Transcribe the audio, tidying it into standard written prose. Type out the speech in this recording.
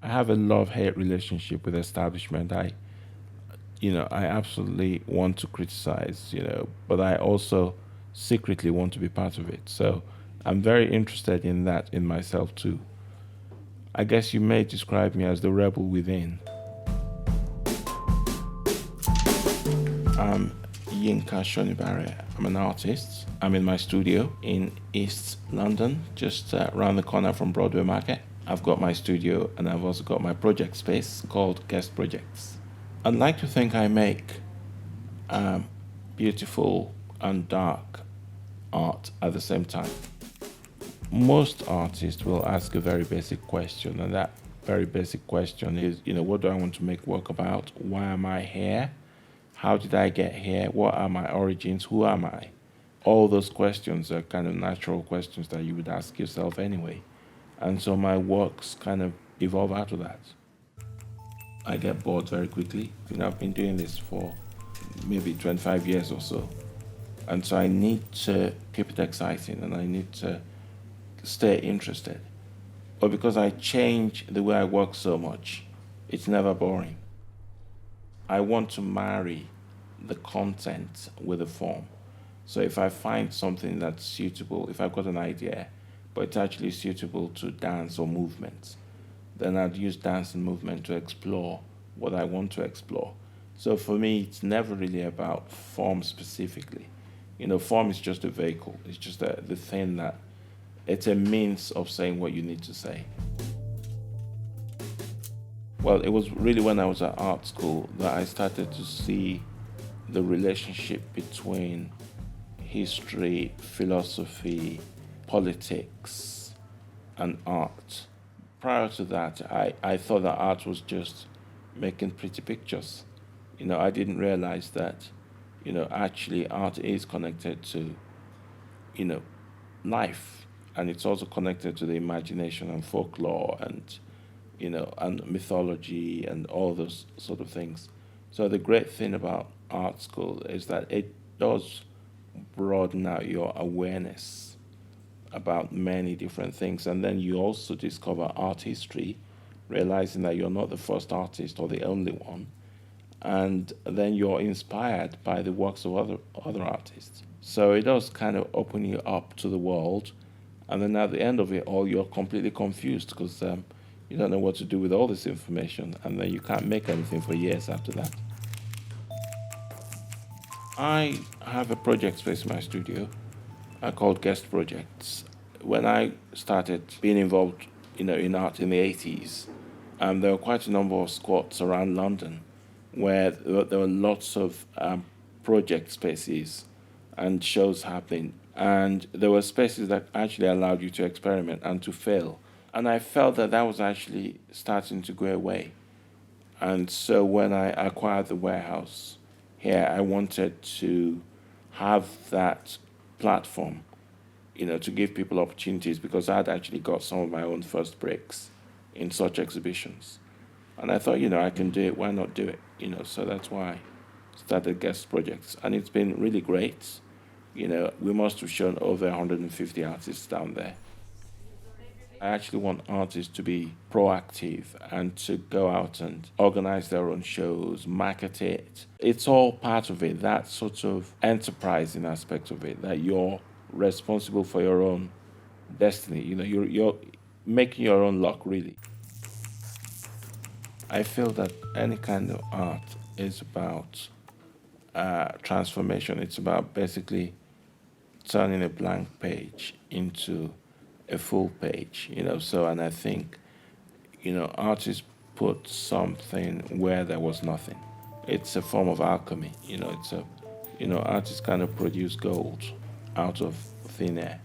I have a love-hate relationship with establishment. I absolutely want to criticize, but I also secretly want to be part of it. So I'm very interested in that in myself too. I guess you may describe me as the rebel within. I'm Yinka Shonibare. I'm an artist. I'm in my studio in East London, just around the corner from Broadway Market. I've got my studio and I've also got my project space called Guest Projects. I'd like to think I make beautiful and dark art at the same time. Most artists will ask a very basic question, and that very basic question is, what do I want to make work about? Why am I here? How did I get here? What are my origins? Who am I? All those questions are kind of natural questions that you would ask yourself anyway. And so my works kind of evolve out of that. I get bored very quickly. I've been doing this for maybe 25 years or so. And so I need to keep it exciting and I need to stay interested. But because I change the way I work so much, it's never boring. I want to marry the content with the form. So if I find something that's suitable, if I've got an idea, but it's actually suitable to dance or movement, then I'd use dance and movement to explore what I want to explore. So for me, it's never really about form specifically. Form is just a vehicle. It's just the thing that it's a means of saying what you need to say. Well, it was really when I was at art school that I started to see the relationship between history, philosophy, politics, and art. Prior to that, I thought that art was just making pretty pictures. I didn't realize that, actually art is connected to, you know, life, and it's also connected to the imagination and folklore and, and mythology and all those sort of things. So the great thing about art school is that it does broaden out your awareness about many different things. And then you also discover art history, realizing that you're not the first artist or the only one. And then you're inspired by the works of other artists. So it does kind of open you up to the world. And then at the end of it all, you're completely confused because you don't know what to do with all this information. And then you can't make anything for years after that. I have a project space in my studio called Guest Projects. When I started being involved, in art in the 80s, there were quite a number of squats around London where there were lots of project spaces and shows happening. And there were spaces that actually allowed you to experiment and to fail. And I felt that that was actually starting to go away. And so when I acquired the warehouse here, I wanted to have that platform, to give people opportunities because I'd actually got some of my own first breaks in such exhibitions. And I thought, I can do it, why not do it? So that's why I started guest projects. And it's been really great. We must have shown over 150 artists down there. I actually want artists to be proactive and to go out and organize their own shows, market it. It's all part of it, that sort of enterprising aspect of it, that you're responsible for your own destiny. You're making your own luck, really. I feel that any kind of art is about transformation. It's about basically turning a blank page into a full page, So, and I think, artists put something where there was nothing. It's a form of alchemy, artists kind of produce gold out of thin air.